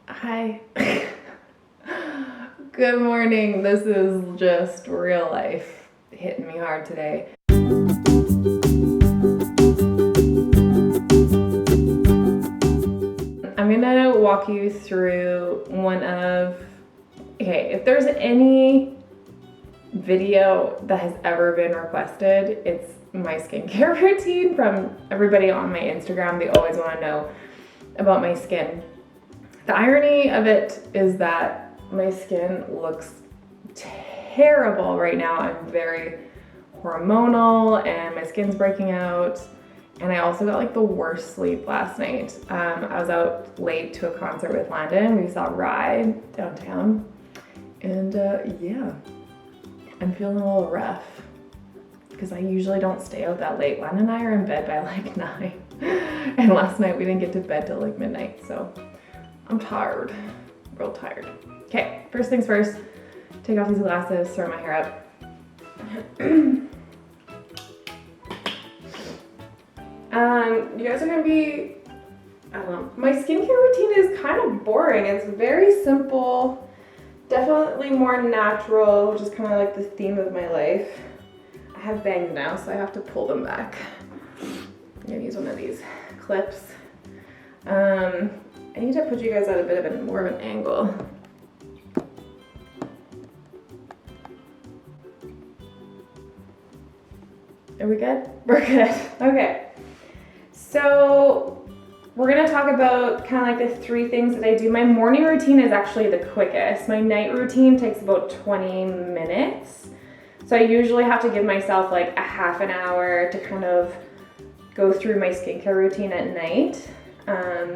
Hi. Good morning. This is just real life hitting me hard today. I'm gonna walk you through if there's any video that has ever been requested, it's my skincare routine from everybody on my Instagram. They always want to know about my skin. The irony of it is that my skin looks terrible right now. I'm very hormonal and my skin's breaking out. And I also got like the worst sleep last night. I was out late to a concert with Landon. We saw Ride downtown. And yeah, I'm feeling a little rough because I usually don't stay out that late. Landon and I are in bed by like 9. And last night we didn't get to bed till like midnight. So I'm tired, real tired. Okay, first things first, take off these glasses, throw my hair up. You guys are gonna be, I don't know, my skincare routine is kind of boring. It's very simple, definitely more natural, which is kind of like the theme of my life. I have bangs now, so I have to pull them back. I'm gonna use one of these clips. I need to put you guys at a bit of more of an angle. Are we good? We're good. Okay. So we're gonna talk about kind of like the 3 things that I do. My morning routine is actually the quickest. My night routine takes about 20 minutes. So I usually have to give myself like a half an hour to kind of go through my skincare routine at night,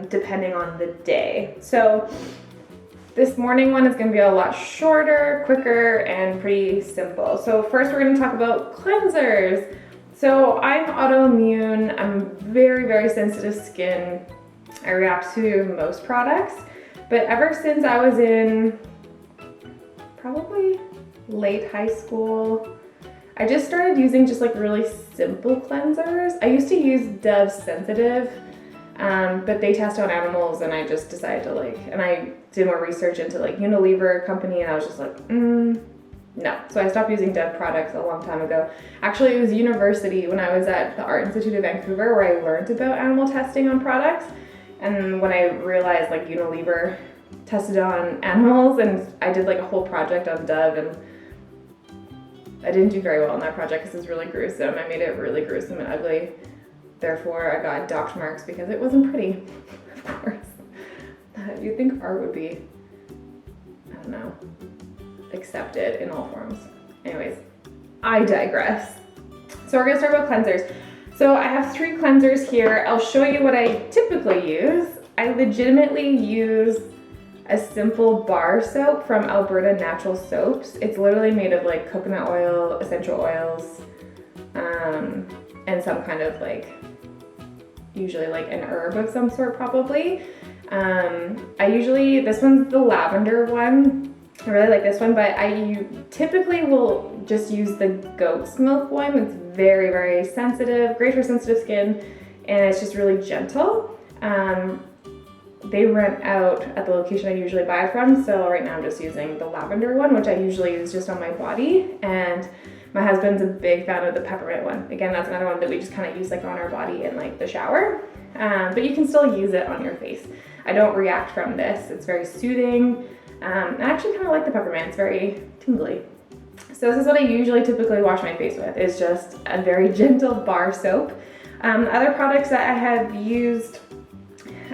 depending on the day. So this morning one is gonna be a lot shorter, quicker, and pretty simple. So first we're gonna talk about cleansers. So I'm autoimmune, I'm very, very sensitive skin. I react to most products, but ever since I was in probably late high school, I just started using just like really simple cleansers. I used to use Dove Sensitive, but they test on animals and I just decided to and I did more research into like Unilever company and I was just like, no. So I stopped using Dove products a long time ago. Actually, it was university when I was at the Art Institute of Vancouver where I learned about animal testing on products. And when I realized like Unilever tested on animals, and I did like a whole project on Dove, and I didn't do very well on that project because it was really gruesome. I made it really gruesome and ugly. Therefore, I got docked marks because it wasn't pretty, of course. You'd think art would be, I don't know, accepted in all forms. Anyways, I digress. So we're gonna start with cleansers. So I have 3 cleansers here. I'll show you what I typically use. I legitimately use a simple bar soap from Alberta Natural Soaps. It's literally made of like coconut oil, essential oils, and some kind of like, usually like an herb of some sort probably. This one's the lavender one. I really like this one, but I typically will just use the goat's milk one. It's very, very sensitive, great for sensitive skin, and it's just really gentle. They rent out at the location I usually buy from, so right now I'm just using the lavender one, which I usually use just on my body, and my husband's a big fan of the peppermint one. Again, that's another one that we just kind of use like on our body in like the shower, but you can still use it on your face. I don't react from this. It's very soothing. I actually kind of like the peppermint. It's very tingly. So this is what I usually typically wash my face with, is just a very gentle bar soap. Other products that I have used,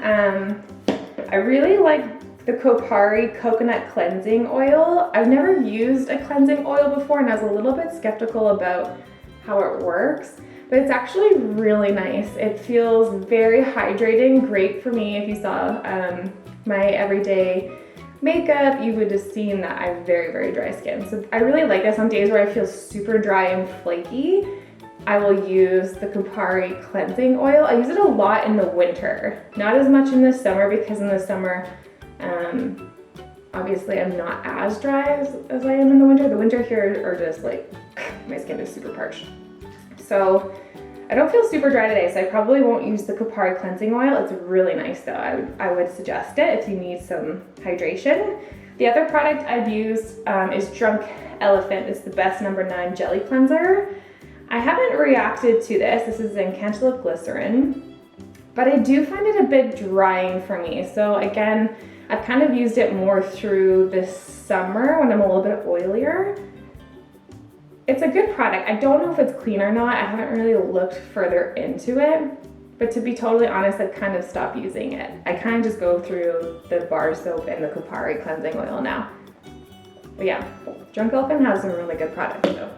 I really like the Kopari coconut cleansing oil. I've never used a cleansing oil before and I was a little bit skeptical about how it works, but it's actually really nice. It feels very hydrating, great for me. If you saw my everyday makeup, you would have seen that I have very, very dry skin. So I really like this on days where I feel super dry and flaky. I will use the Kopari cleansing oil. I use it a lot in the winter, not as much in the summer because in the summer, obviously I'm not as dry as I am in the winter. The winter here are just like, my skin is super parched. So I don't feel super dry today, so I probably won't use the Kopari cleansing oil. It's really nice though. I would suggest it if you need some hydration. The other product I've used is Drunk Elephant. It's the best #9 jelly cleanser. I haven't reacted to this. This is in cantaloupe glycerin, but I do find it a bit drying for me. So again, I've kind of used it more through this summer when I'm a little bit oilier. It's a good product. I don't know if it's clean or not. I haven't really looked further into it, but to be totally honest, I've kind of stopped using it. I kind of just go through the bar soap and the Kopari cleansing oil now. But yeah, Drunk Elephant has some really good products though.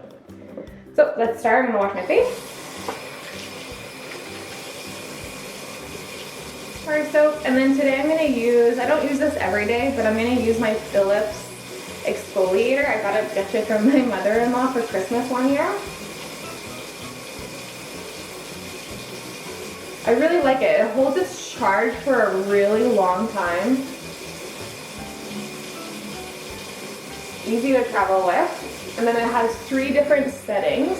So let's start. I'm gonna wash my face. Bar soap, and then today I'm gonna use, I don't use this every day, but I'm gonna use my Philips exfoliator. I got a gift from my mother-in-law for Christmas one year. I really like it. It holds its charge for a really long time. Easy to travel with. And then it has 3 different settings.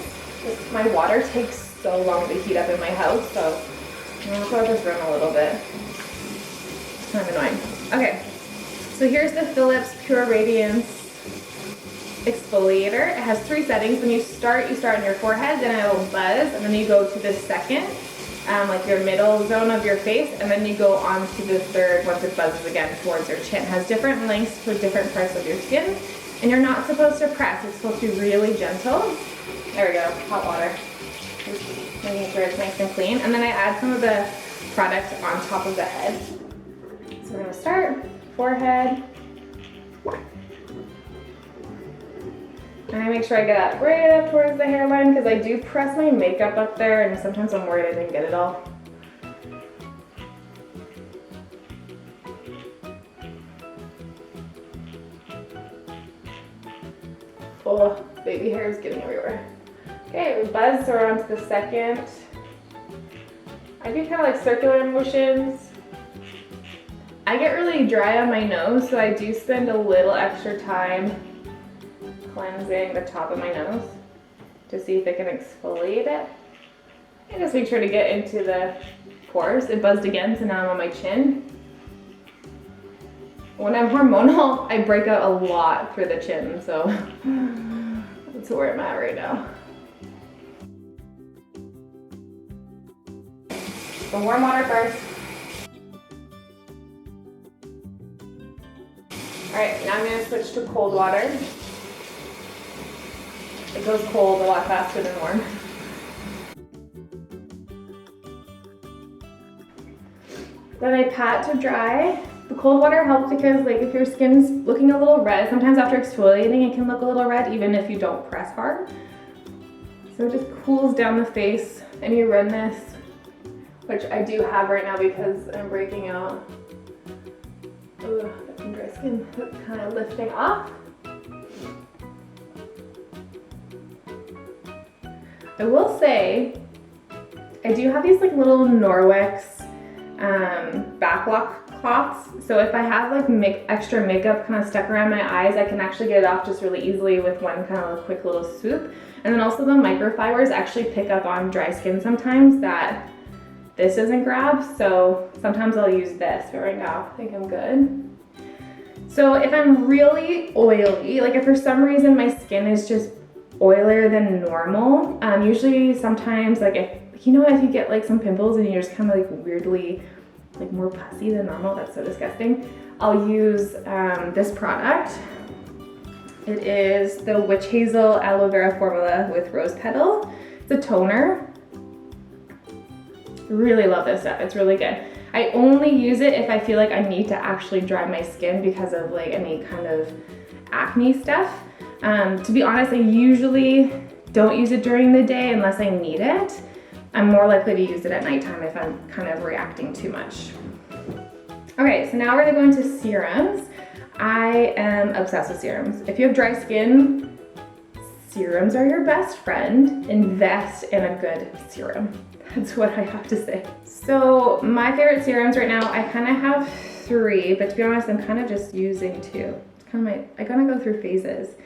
My water takes so long to heat up in my house, so I'm gonna throw this room a little bit. It's kind of annoying. Okay, so here's the Philips Pure Radiance exfoliator. It has 3 settings. When you start on your forehead, then it will buzz, and then you go to the second, like your middle zone of your face, and then you go on to the third once it buzzes again towards your chin. It has different lengths for different parts of your skin, and you're not supposed to press. It's supposed to be really gentle. There we go, hot water. Just making sure it's nice and clean. And then I add some of the product on top of the head. So we're gonna start, forehead. And I make sure I get that right up towards the hairline because I do press my makeup up there and sometimes I'm worried I didn't get it all. Oh, baby hair is getting everywhere. Okay, we buzz, so we're on to the second. I do kind of like circular motions. I get really dry on my nose, so I do spend a little extra time cleansing the top of my nose to see if it can exfoliate it. And just make sure to get into the pores. It buzzed again, so now I'm on my chin. When I'm hormonal, I break out a lot through the chin, so that's where I'm at right now. So warm water first. Alright, now I'm going to switch to cold water. It goes cold a lot faster than warm. Then I pat to dry. The cold water helps because like if your skin's looking a little red, sometimes after exfoliating it can look a little red even if you don't press hard. So it just cools down the face. Any redness, which I do have right now because I'm breaking out. Ooh, some dry skin, that's kind of lifting off. I will say, I do have these like little Norwex backlock cloths. So if I have like extra makeup kind of stuck around my eyes, I can actually get it off just really easily with one kind of quick little swoop. And then also the microfibers actually pick up on dry skin sometimes that this doesn't grab. So sometimes I'll use this, but right now I think I'm good. So if I'm really oily, like if for some reason my skin is just oilier than normal, usually sometimes like if you get like some pimples and you're just kind of like weirdly like more pussy than normal, that's so disgusting, I'll use this product. It is the Witch Hazel Aloe Vera Formula with Rose Petal. It's a toner. Really love this stuff, it's really good. I only use it if I feel like I need to actually dry my skin because of like any kind of acne stuff. To be honest, I usually don't use it during the day unless I need it. I'm more likely to use it at nighttime if I'm kind of reacting too much. Okay, so now we're gonna go into serums. I am obsessed with serums. If you have dry skin, serums are your best friend. Invest in a good serum. That's what I have to say. So my favorite serums right now, I kind of have 3, but to be honest, I'm kind of just using 2. It's kind of I gotta go through phases.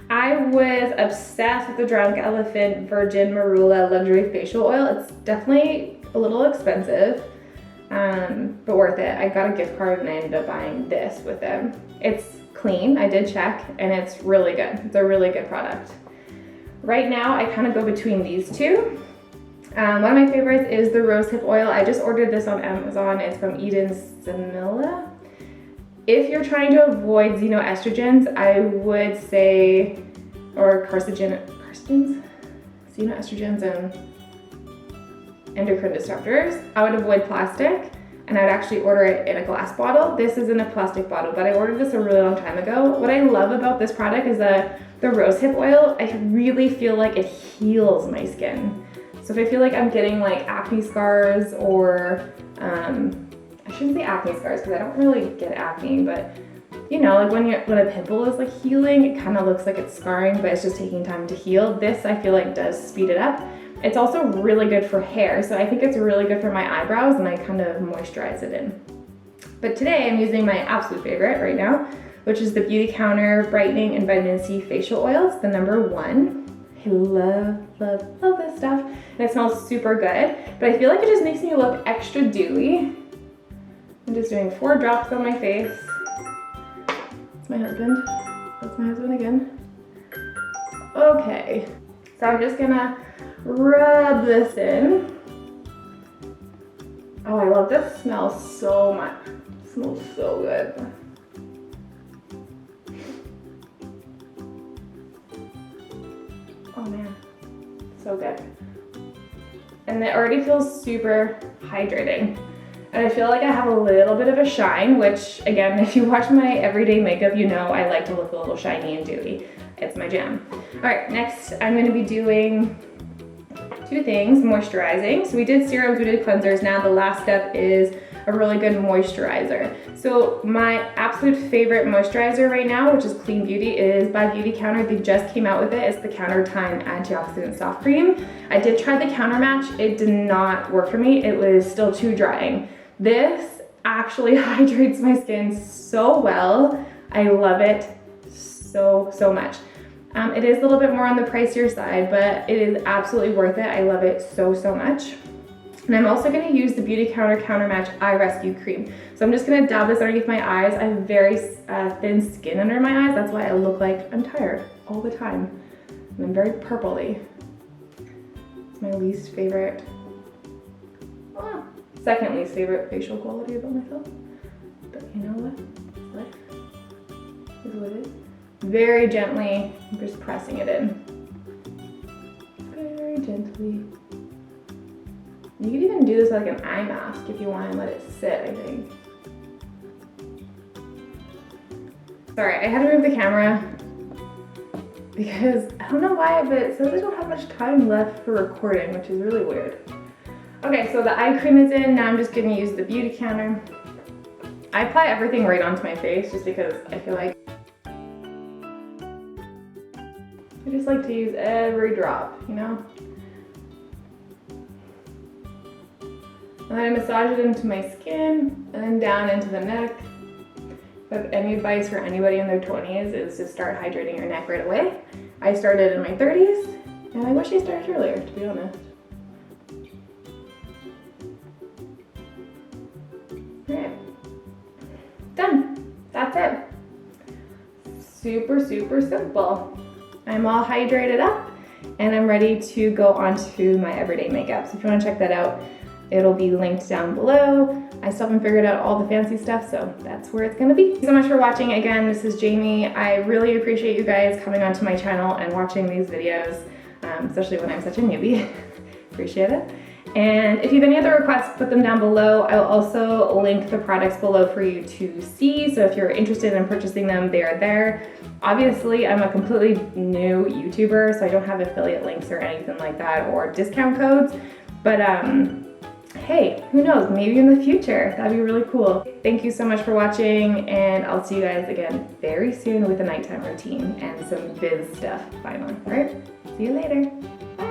I was obsessed with the Drunk Elephant Virgin Marula Luxury Facial Oil. It's definitely a little expensive, but worth it. I got a gift card and I ended up buying this with them. It's clean, I did check, and it's really good. It's a really good product. Right now, I kind of go between these two. One of my favorites is the Rosehip Oil. I just ordered this on Amazon. It's from Eden Simila. If you're trying to avoid xenoestrogens, I would say, or carcinogens, xenoestrogens and endocrine disruptors, I would avoid plastic, and I'd actually order it in a glass bottle. This is in a plastic bottle, but I ordered this a really long time ago. What I love about this product is the Rosehip Oil, I really feel like it heals my skin. So if I feel like I'm getting like acne scars or, I shouldn't say acne scars because I don't really get acne, but you know, like when a pimple is like healing, it kind of looks like it's scarring, but it's just taking time to heal. This I feel like does speed it up. It's also really good for hair, so I think it's really good for my eyebrows, and I kind of moisturize it in. But today I'm using my absolute favorite right now, which is the Beauty Counter Brightening and Vitamin C Facial Oil. It's the #1. I love, love, love this stuff, and it smells super good, but I feel like it just makes me look extra dewy. I'm just doing 4 drops on my face. It's my husband. That's my husband again. Okay, so I'm just gonna rub this in. Oh, I love this smell so much. It smells so good. Oh man, so good. And it already feels super hydrating. And I feel like I have a little bit of a shine, which again, if you watch my everyday makeup, you know I like to look a little shiny and dewy. It's my jam. All right, next I'm gonna be doing 2 things, moisturizing. So we did serums, we did cleansers. Now the last step is a really good moisturizer. So my absolute favorite moisturizer right now, which is Clean Beauty, is by Beauty Counter. They just came out with it. It's the Counter Time Antioxidant Soft Cream. I did try the Counter Match. It did not work for me. It was still too drying. This actually hydrates my skin so well. I love it so, so much. It is a little bit more on the pricier side, but it is absolutely worth it. I love it so, so much. And I'm also gonna use the Beauty Counter Counter Match Eye Rescue Cream. So I'm just gonna dab this underneath my eyes. I have very thin skin under my eyes. That's why I look like I'm tired all the time. And I'm very purpley. It's my least favorite, second least favorite facial quality about myself. But you know what? Life is what it is. Very gently, I'm just pressing it in. Very gently. You could even do this like an eye mask if you want and let it sit, I think. Sorry, I had to move the camera because I don't know why, but it says I don't have much time left for recording, which is really weird. Okay, so the eye cream is in. Now I'm just gonna use the Beauty Counter. I apply everything right onto my face just because I feel like I just like to use every drop, you know? And then I massage it into my skin and then down into the neck. If I have any advice for anybody in their 20s is to start hydrating your neck right away. I started in my 30s and I wish I started earlier, to be honest. Alright, done. That's it. Super, super simple. I'm all hydrated up and I'm ready to go on to my everyday makeup. So if you want to check that out, it'll be linked down below. I still haven't figured out all the fancy stuff, so that's where it's gonna be. Thank you so much for watching. Again, this is Jamie. I really appreciate you guys coming onto my channel and watching these videos, especially when I'm such a newbie. Appreciate it. And if you have any other requests, put them down below. I'll also link the products below for you to see. So if you're interested in purchasing them, they are there. Obviously, I'm a completely new YouTuber, so I don't have affiliate links or anything like that or discount codes. But hey, who knows? Maybe in the future. That'd be really cool. Thank you so much for watching, and I'll see you guys again very soon with a nighttime routine and some biz stuff finally. All right? See you later. Bye.